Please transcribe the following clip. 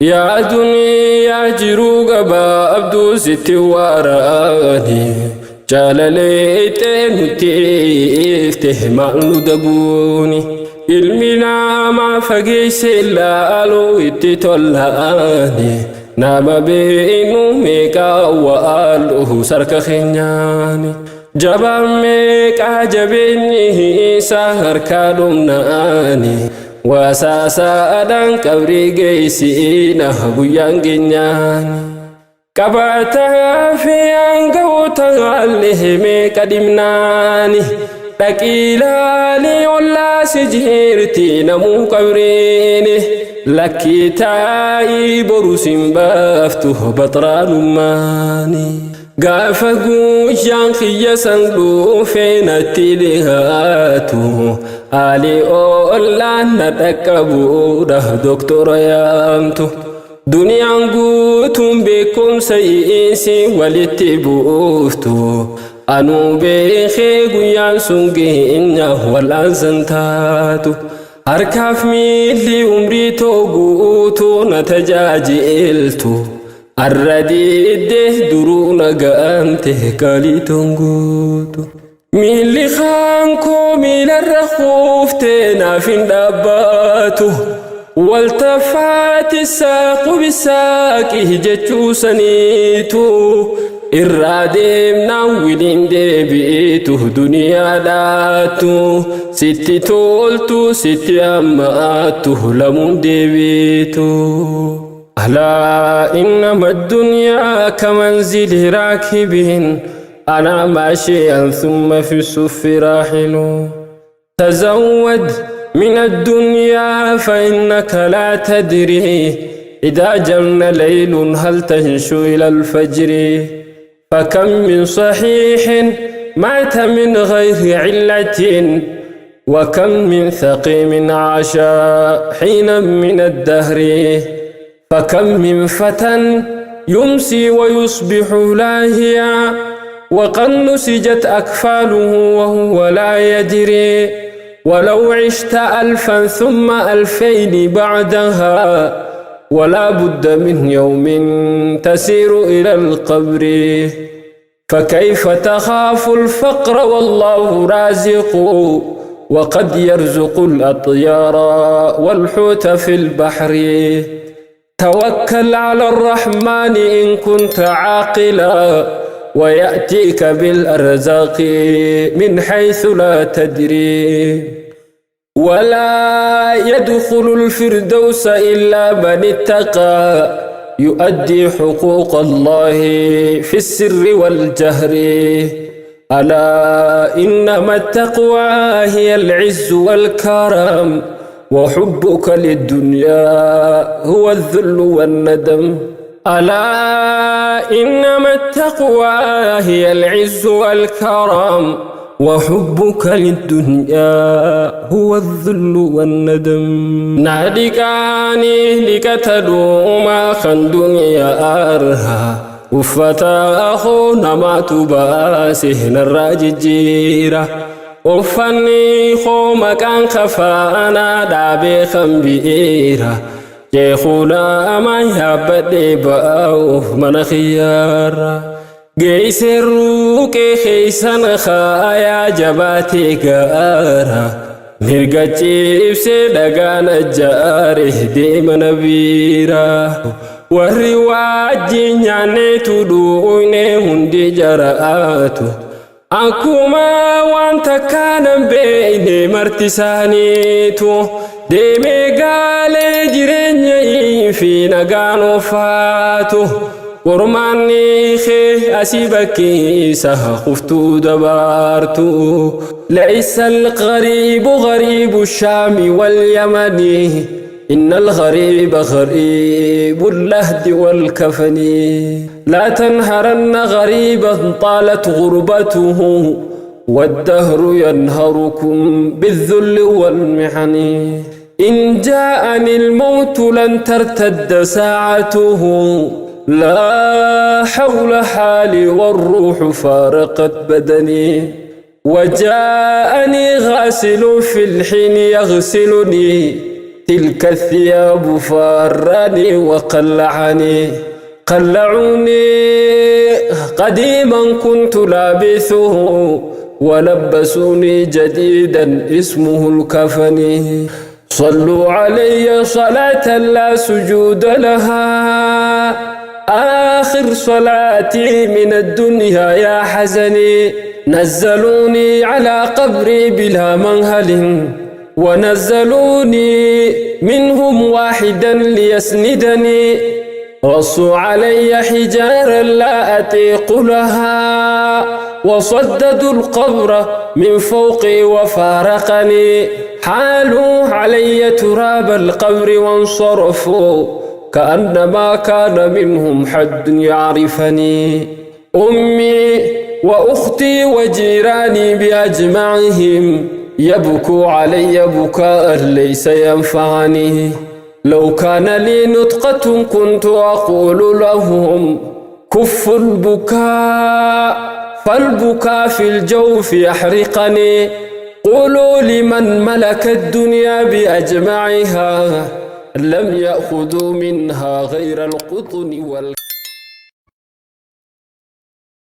يا دنيا جروق بابدو ستي وراني جالليت نتيفته معنو دبوني المنا ما فقيس اللالو اتتولاني نام بينو ميكا وآلوه سرك خنياني جبان ميكا جبيني سهر كالومناني واساسا أدان كبري جيسينا بيان جنياني كبعتها في أنقوتها اللي ميكا دمناني لكيلاني ولا سجيرتي نمو كبريني لكي تاي بروس بافتو بطران ماني قافقو جانخي سنلو فين التلهاتو آلي أولا ندكبو ده دكتور يامتو دنيا نقوتم بكم سيئيسي والاتبوفتو أنو بيخي قيان سنقين ولا زنتاتو أركاف ميلي عمري توقوتو نتجاجلتو الرديد درون قامته قالي تنقوتو ميلي خانكو ميل الرخوفتنا في دباتو والتفات الساق بالساق جتشو سنيتو إرادمنا ولين دبيتو دنيا داتو ستي تولتو ستي أماتو لمن دبيتو ألا إنما الدنيا كمنزل راكب أنا ماشيا ثم في الصف راحل تزود من الدنيا فإنك لا تدري إذا جن ليل هل تنشو إلى الفجر فكم من صحيح مات من غير علة وكم من ثقيم عاش حينا من الدهر فكم من فتى يمسي ويصبح لاهيا وقد نسجت أكفاله وهو لا يدري ولو عشت 1000 ثم 2000 بعدها ولا بد من يوم تسير إلى القبر فكيف تخاف الفقر والله رازق وقد يرزق الأطيار والحوت في البحر توكل على الرحمن إن كنت عاقلا ويأتيك بالأرزاق من حيث لا تدري ولا يدخل الفردوس إلا من اتقى يؤدي حقوق الله في السر والجهر ألا إنما التقوى هي العز والكرم وحبك للدنيا هو الذل والندم ألا إنما التقوى هي العز والكرم وحبك للدنيا هو الذل والندم نادقاني لكتدو ما خن دنيا أرها وفتا أخونا ما تباسه الراججيرة وفني خوما كان خفانا دابي خنبيرة جيخونا ما يبدي باوف من خيارة جيسروك خيسان خايا جباتي كارا مرقا جيبس دقانا جاره ديم نبيرا والرواجي نياني تدويني هندي جرآتو أنكما وانت كان بيني مرتسانيتو ديمي قالي جريني في نقانو فاتو ورماني خي أسيبكي سهخفتو دبارتو ليس الغريب غريب الشام واليمن إن الغريب غريب اللهد والكفن لا تنهرن غريبا طالت غربته والدهر ينهركم بالذل والمحن إن جاءني الموت لن ترتد ساعته لا حول حالي والروح فارقت بدني وجاءني غاسل في الحين يغسلني تلك الثياب فاراني وقلعني قلعوني قديما كنت لابثه ولبسوني جديدا اسمه الكفن صلوا علي صلاة لا سجود لها آخر صلاتي من الدنيا يا حزني نزلوني على قبري بلا منهل ونزلوني منهم واحدا ليسندني رصوا علي حجارا لا أطيق لها وصددوا القبر من فوقي وفارقني حالوا علي تراب القبر وانصرفوا كأنما كان منهم حد يعرفني أمي وأختي وجيراني بأجمعهم يبكوا علي بكاء ليس ينفعني لو كان لي نطقة كنت أقول لهم كفوا البكاء فالبكاء في الجوف يحرقني قولوا لمن ملك الدنيا بأجمعها لم يأخذوا منها غير القطن